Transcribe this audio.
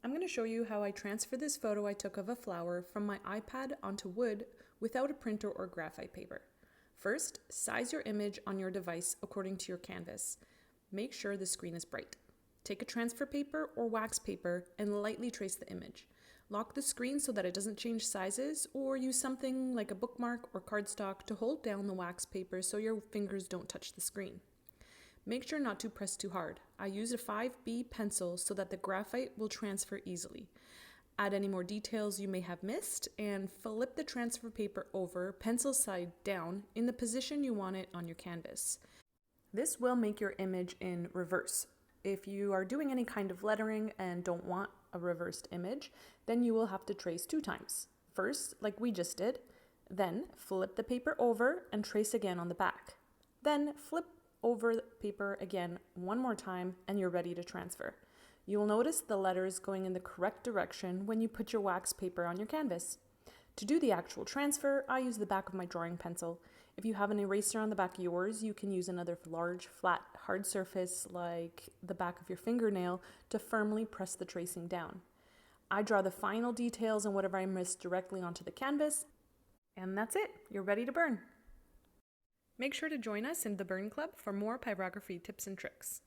I'm going to show you how I transfer this photo I took of a flower from my iPad onto wood without a printer or graphite paper. First, size your image on your device according to your canvas. Make sure the screen is bright. Take a transfer paper or wax paper and lightly trace the image. Lock the screen so that it doesn't change sizes, or use something like a bookmark or cardstock to hold down the wax paper so your fingers don't touch the screen. Make sure not to press too hard. I used a 5B pencil so that the graphite will transfer easily. Add any more details you may have missed and flip the transfer paper over, pencil side down, in the position you want it on your canvas. This will make your image in reverse. If you are doing any kind of lettering and don't want a reversed image, then you will have to trace 2 times. First, like we just did, then flip the paper over and trace again on the back. Then flip over the paper again one more time and you're ready to transfer. You will notice the letters going in the correct direction when you put your wax paper on your canvas. To do the actual transfer, I use the back of my drawing pencil. If you have an eraser on the back of yours, you can use another large, flat, hard surface like the back of your fingernail to firmly press the tracing down. I draw the final details and whatever I missed directly onto the canvas, and that's it. You're ready to burn. Make sure to join us in the Burn Club for more pyrography tips and tricks.